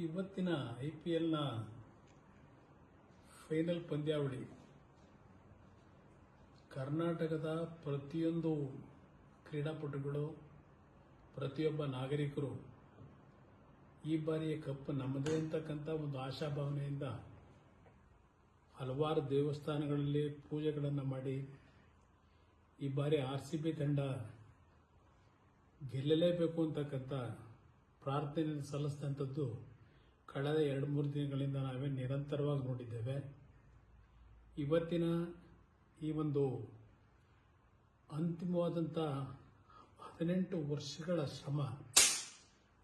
ಇವತ್ತಿನ IPLನ ಫೈನಲ್ ಪಂದ್ಯಾವಳಿ ಕರ್ನಾಟಕದ ಪ್ರತಿಯೊಂದು ಕ್ರೀಡಾಪಟುಗಳು, ಪ್ರತಿಯೊಬ್ಬ ನಾಗರಿಕರು ಈ ಬಾರಿಯ ಕಪ್ ನಮ್ಮದೇ ಅಂತಕ್ಕಂಥ ಒಂದು ಆಶಾಭಾವನೆಯಿಂದ ಹಲವಾರು ದೇವಸ್ಥಾನಗಳಲ್ಲಿ ಪೂಜೆಗಳನ್ನು ಮಾಡಿ ಈ ಬಾರಿ RCB ತಂಡ ಗೆಲ್ಲಲೇಬೇಕು ಅಂತಕ್ಕಂಥ ಪ್ರಾರ್ಥನೆಯನ್ನು ಸಲ್ಲಿಸಿದಂಥದ್ದು ಕಳೆದ 2-3 ದಿನಗಳಿಂದ ನಾವೇ ನಿರಂತರವಾಗಿ ನೋಡಿದ್ದೇವೆ. ಇವತ್ತಿನ ಈ ಒಂದು ಅಂತಿಮವಾದಂಥ 18 ವರ್ಷಗಳ ಶ್ರಮ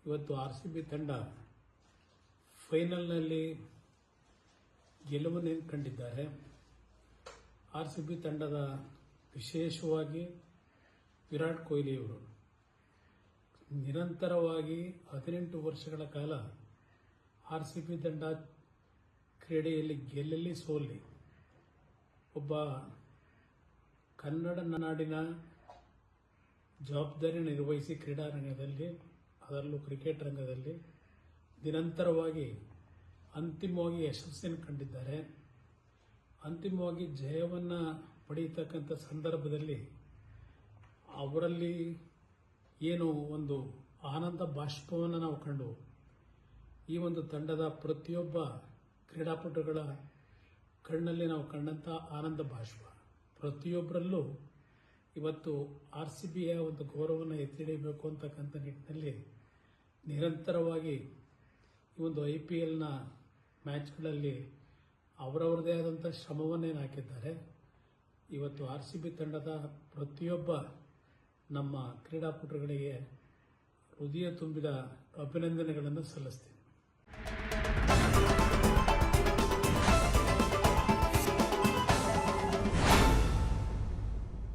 ಇವತ್ತು RCB ತಂಡ ಫೈನಲ್ನಲ್ಲಿ ಗೆಲುವನ್ನು ಕಂಡಿದ್ದಾರೆ. RCB ತಂಡದ ವಿಶೇಷವಾಗಿ ವಿರಾಟ್ ಕೊಹ್ಲಿಯವರು ನಿರಂತರವಾಗಿ 18 ವರ್ಷಗಳ ಕಾಲ RCB ತಂಡ ಕ್ರೀಡೆಯಲ್ಲಿ ಗೆಲ್ಲಲಿ ಸೋಲಿ ಒಬ್ಬ ಕನ್ನಡ ನಾಡಿನ ಜವಾಬ್ದಾರಿ ನಿರ್ವಹಿಸಿ ಕ್ರೀಡಾ ರಂಗದಲ್ಲಿ, ಅದರಲ್ಲೂ ಕ್ರಿಕೆಟ್ ರಂಗದಲ್ಲಿ ನಿರಂತರವಾಗಿ ಅಂತಿಮವಾಗಿ ಯಶಸ್ಸನ್ನು ಕಂಡಿದ್ದಾರೆ. ಅಂತಿಮವಾಗಿ ಜಯವನ್ನು ಪಡೆಯತಕ್ಕಂಥ ಸಂದರ್ಭದಲ್ಲಿ ಅವರಲ್ಲಿ ಏನು ಒಂದು ಆನಂದ ಬಾಷ್ಪವನ್ನು ನಾವು ಕಂಡು, ಈ ಒಂದು ತಂಡದ ಪ್ರತಿಯೊಬ್ಬ ಕ್ರೀಡಾಪಟುಗಳ ಕಣ್ಣಲ್ಲಿ ನಾವು ಕಂಡಂಥ ಆನಂದ ಬಾಷ್ಪ ಪ್ರತಿಯೊಬ್ಬರಲ್ಲೂ ಇವತ್ತು RCBಯ ಒಂದು ಗೌರವವನ್ನು ಎತ್ತಿ ಹಿಡಿಯಬೇಕು ಅಂತಕ್ಕಂಥ ನಿಟ್ಟಿನಲ್ಲಿ ನಿರಂತರವಾಗಿ ಈ ಒಂದು IPLನ ಮ್ಯಾಚ್ಗಳಲ್ಲಿ ಅವರವರದೇ ಆದಂಥ ಶ್ರಮವನ್ನೇನು ಹಾಕಿದ್ದಾರೆ. ಇವತ್ತು RCB ತಂಡದ ಪ್ರತಿಯೊಬ್ಬ ನಮ್ಮ ಕ್ರೀಡಾಪಟುಗಳಿಗೆ ಹೃದಯ ತುಂಬಿದ ಅಭಿನಂದನೆಗಳನ್ನು ಸಲ್ಲಿಸ್ತೀನಿ.